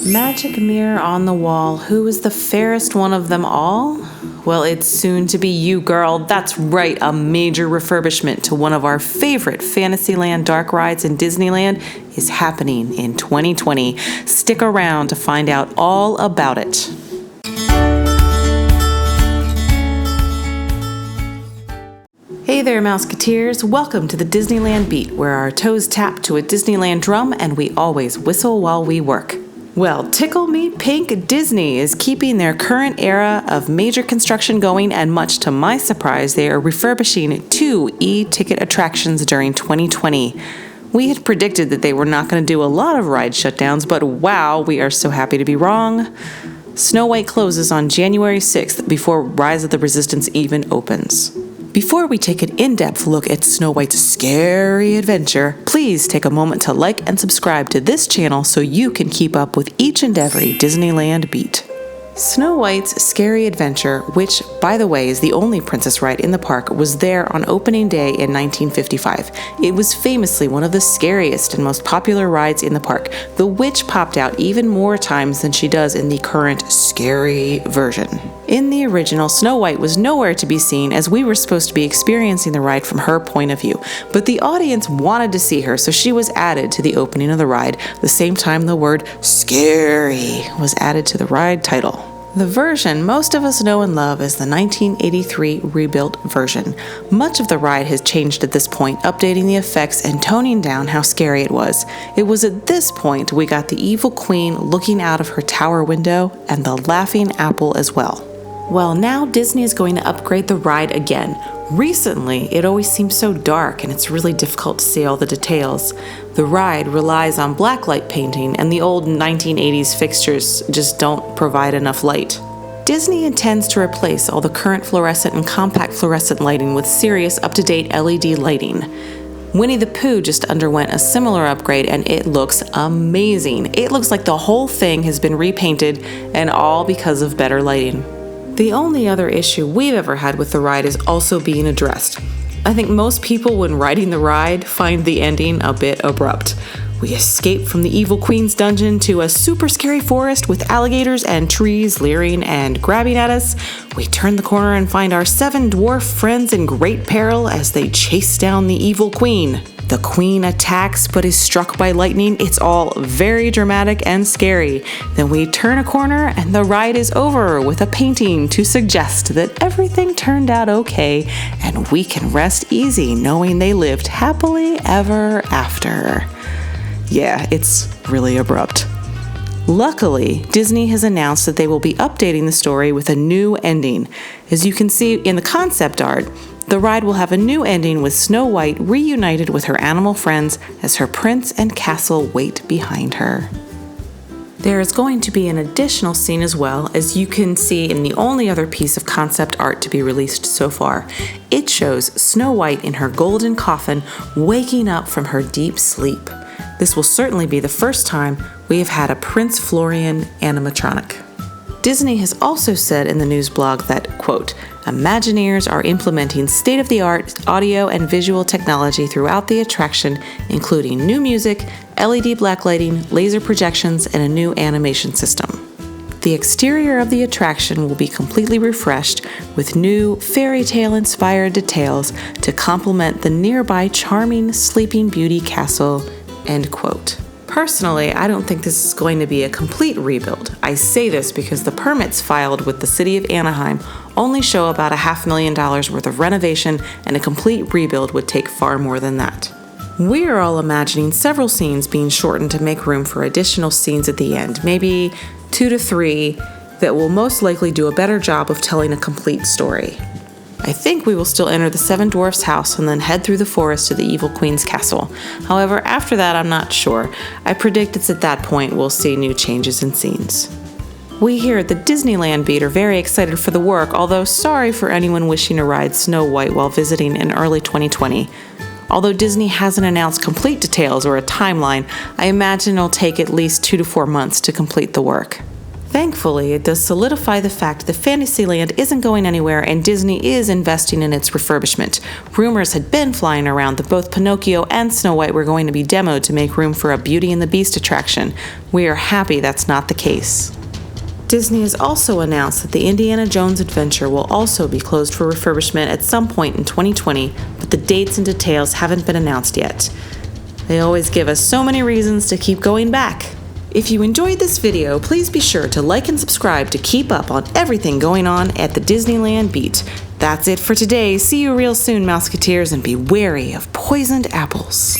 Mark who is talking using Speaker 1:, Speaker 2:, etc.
Speaker 1: Magic mirror on the wall, who is the fairest one of them all? Well, it's soon to be you, girl. That's right, a major refurbishment to one of our favorite Fantasyland dark rides in Disneyland is happening in 2020. Stick around to find out all about it. Hey there, Mouseketeers. Welcome to the Disneyland Beat, where our toes tap to a Disneyland drum and we always whistle while we work. Well, Tickle Me Pink Disney is keeping their current era of major construction going, and much to my surprise, they are refurbishing 2 e-ticket attractions during 2020. We had predicted that they were not going to do a lot of ride shutdowns, but wow, we are so happy to be wrong. Snow White closes on January 6th before Rise of the Resistance even opens. Before we take an in-depth look at Snow White's scary adventure, please take a moment to like and subscribe to this channel so you can keep up with each and every Disneyland beat. Snow White's Scary Adventure, which, by the way, is the only princess ride in the park, was there on opening day in 1955. It was famously one of the scariest and most popular rides in the park. The witch popped out even more times than she does in the current scary version. In the original, Snow White was nowhere to be seen, as we were supposed to be experiencing the ride from her point of view. But the audience wanted to see her, so she was added to the opening of the ride, the same time the word scary was added to the ride title. The version most of us know and love is the 1983 rebuilt version. Much of the ride has changed at this point, updating the effects and toning down how scary it was. It was at this point we got the evil queen looking out of her tower window and the laughing apple as well. Well, now Disney is going to upgrade the ride again. Recently, it always seems so dark and it's really difficult to see all the details. The ride relies on blacklight painting and the old 1980s fixtures just don't provide enough light. Disney intends to replace all the current fluorescent and compact fluorescent lighting with serious up-to-date LED lighting. Winnie the Pooh just underwent a similar upgrade and it looks amazing. It looks like the whole thing has been repainted, and all because of better lighting. The only other issue we've ever had with the ride is also being addressed. I think most people, when riding the ride, find the ending a bit abrupt. We escape from the evil queen's dungeon to a super scary forest with alligators and trees leering and grabbing at us. We turn the corner and find our 7 dwarf friends in great peril as they chase down the evil queen. The queen attacks but is struck by lightning. It's all very dramatic and scary. Then we turn a corner and the ride is over with a painting to suggest that everything turned out okay and we can rest easy knowing they lived happily ever after. Yeah, it's really abrupt. Luckily, Disney has announced that they will be updating the story with a new ending. As you can see in the concept art, the ride will have a new ending with Snow White reunited with her animal friends as her prince and castle wait behind her. There is going to be an additional scene as well, as you can see in the only other piece of concept art to be released so far. It shows Snow White in her golden coffin waking up from her deep sleep. This will certainly be the first time we have had a Prince Florian animatronic. Disney has also said in the news blog that, quote, Imagineers are implementing state-of-the-art audio and visual technology throughout the attraction, including new music, LED blacklighting, laser projections, and a new animation system. The exterior of the attraction will be completely refreshed with new fairy tale-inspired details to complement the nearby charming Sleeping Beauty castle, end quote. Personally, I don't think this is going to be a complete rebuild. I say this because the permits filed with the city of Anaheim only show about $500,000 worth of renovation, and a complete rebuild would take far more than that. We are all imagining several scenes being shortened to make room for additional scenes at the end, maybe 2 to 3, that will most likely do a better job of telling a complete story. I think we will still enter the 7 Dwarfs' house and then head through the forest to the Evil Queen's castle. However, after that, I'm not sure. I predict it's at that point we'll see new changes in scenes. We here at the Disneyland Beat are very excited for the work, although sorry for anyone wishing to ride Snow White while visiting in early 2020. Although Disney hasn't announced complete details or a timeline, I imagine it'll take at least 2 to 4 months to complete the work. Thankfully, it does solidify the fact that Fantasyland isn't going anywhere and Disney is investing in its refurbishment. Rumors had been flying around that both Pinocchio and Snow White were going to be demoed to make room for a Beauty and the Beast attraction. We are happy that's not the case. Disney has also announced that the Indiana Jones adventure will also be closed for refurbishment at some point in 2020, but the dates and details haven't been announced yet. They always give us so many reasons to keep going back. If you enjoyed this video, please be sure to like and subscribe to keep up on everything going on at the Disneyland Beat. That's it for today. See you real soon, Mouseketeers, and be wary of poisoned apples.